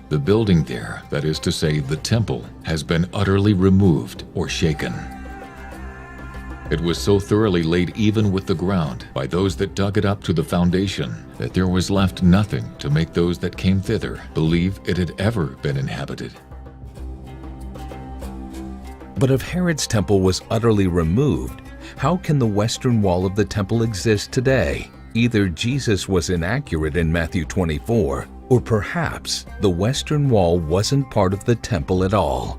The building there, that is to say, the temple, has been utterly removed or shaken. It was so thoroughly laid even with the ground by those that dug it up to the foundation that there was left nothing to make those that came thither believe it had ever been inhabited. But if Herod's temple was utterly removed, how can the western wall of the temple exist today? Either Jesus was inaccurate in Matthew 24, or perhaps the western wall wasn't part of the temple at all.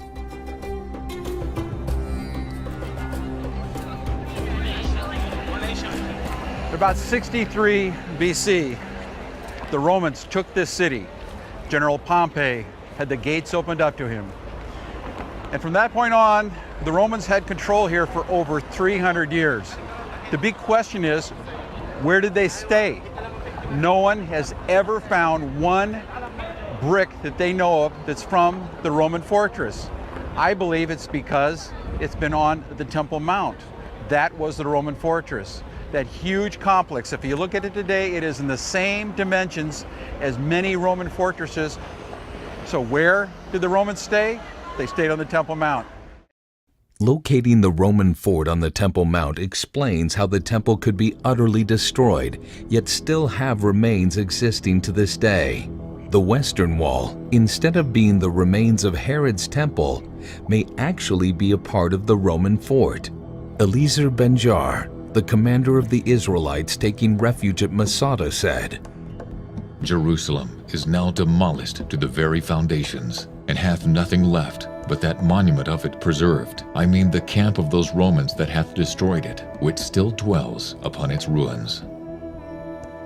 About 63 BC, the Romans took this city. General Pompey had the gates opened up to him. And from that point on, the Romans had control here for over 300 years. The big question is, where did they stay? No one has ever found one brick that they know of that's from the Roman fortress. I believe it's because it's been on the Temple Mount. That was the Roman fortress. That huge complex, if you look at it today, it is in the same dimensions as many Roman fortresses. So where did the Romans stay? They stayed on the Temple Mount. Locating the Roman fort on the Temple Mount explains how the temple could be utterly destroyed, yet still have remains existing to this day. The Western Wall, instead of being the remains of Herod's temple, may actually be a part of the Roman fort. Eliezer Ben-Jar, the commander of the Israelites taking refuge at Masada, said, Jerusalem is now demolished to the very foundations, and hath nothing left but that monument of it preserved. I mean the camp of those Romans that hath destroyed it, which still dwells upon its ruins.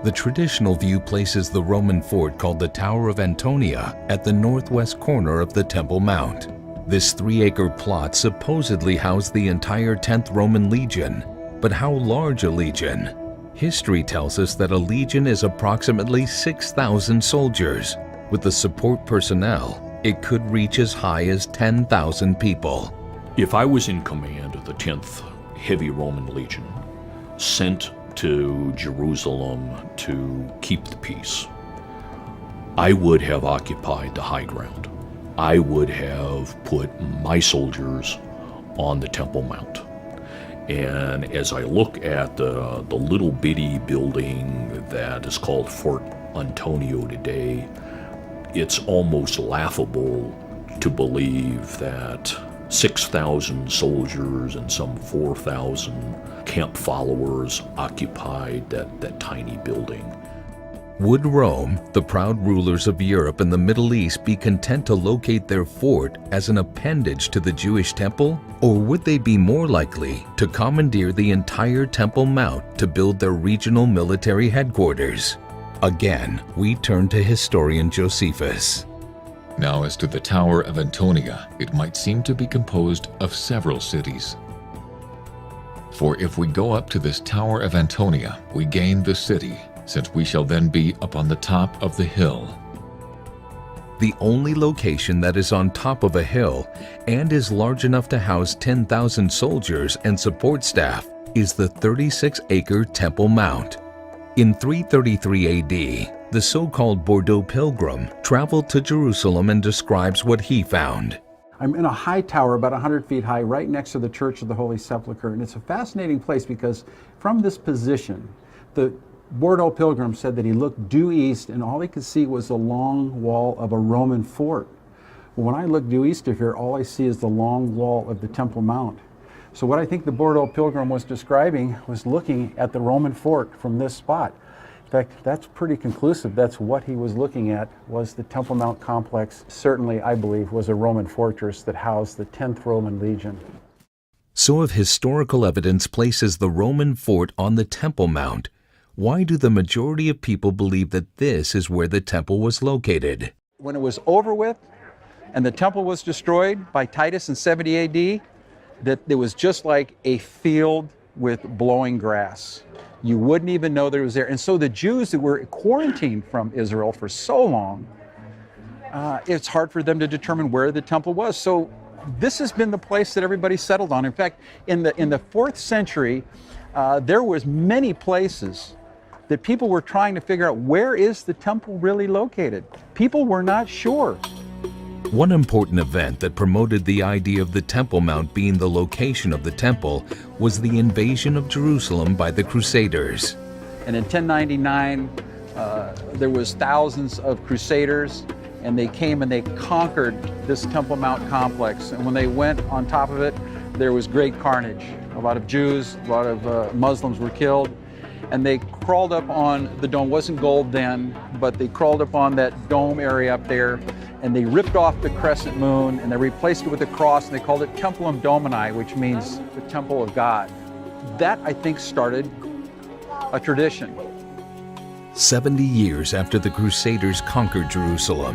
The traditional view places the Roman fort called the Tower of Antonia at the northwest corner of the Temple Mount. This 3-acre plot supposedly housed the entire 10th Roman Legion. But how large a legion? History tells us that a legion is approximately 6,000 soldiers. With the support personnel, it could reach as high as 10,000 people. If I was in command of the 10th Heavy Roman Legion, sent to Jerusalem to keep the peace, I would have occupied the high ground. I would have put my soldiers on the Temple Mount. And as I look at the little bitty building that is called Fort Antonio today, it's almost laughable to believe that 6,000 soldiers and some 4,000 camp followers occupied that tiny building. Would Rome, the proud rulers of Europe and the Middle East, be content to locate their fort as an appendage to the Jewish temple? Or would they be more likely to commandeer the entire Temple Mount to build their regional military headquarters? Again, we turn to historian Josephus. Now as to the Tower of Antonia, it might seem to be composed of several cities. For if we go up to this Tower of Antonia, we gain the city, since we shall then be upon the top of the hill. The only location that is on top of a hill and is large enough to house 10,000 soldiers and support staff is the 36-acre Temple Mount. In 333 AD, the so-called Bordeaux pilgrim traveled to Jerusalem and describes what he found. I'm in a high tower about 100 feet high right next to the Church of the Holy Sepulchre, and it's a fascinating place because from this position, the Bordeaux pilgrim said that he looked due east and all he could see was the long wall of a Roman fort. Well, when I look due east of here, all I see is the long wall of the Temple Mount. So what I think the Bordeaux pilgrim was describing was looking at the Roman fort from this spot. In fact, that's pretty conclusive. That's what he was looking at, was the Temple Mount complex. Certainly, I believe, was a Roman fortress that housed the 10th Roman Legion. So if historical evidence places the Roman fort on the Temple Mount, why do the majority of people believe that this is where the temple was located? When it was over with and the temple was destroyed by Titus in 70 AD, that it was just like a field with blowing grass. You wouldn't even know that it was there. And so the Jews that were quarantined from Israel for so long, it's hard for them to determine where the temple was. So this has been the place that everybody settled on. In fact, in the 4th century, there was many places that people were trying to figure out, where is the temple really located? People were not sure. One important event that promoted the idea of the Temple Mount being the location of the temple was the invasion of Jerusalem by the Crusaders. And in 1099, there was thousands of crusaders, and they came and they conquered this Temple Mount complex. And when they went on top of it, there was great carnage. A lot of Jews, a lot of Muslims were killed. And they crawled up on the dome. It wasn't gold then, but they crawled up on that dome area up there, and they ripped off the crescent moon, and they replaced it with a cross, and they called it Templum Domini, which means the temple of God. That, I think, started a tradition. 70 years after the Crusaders conquered Jerusalem,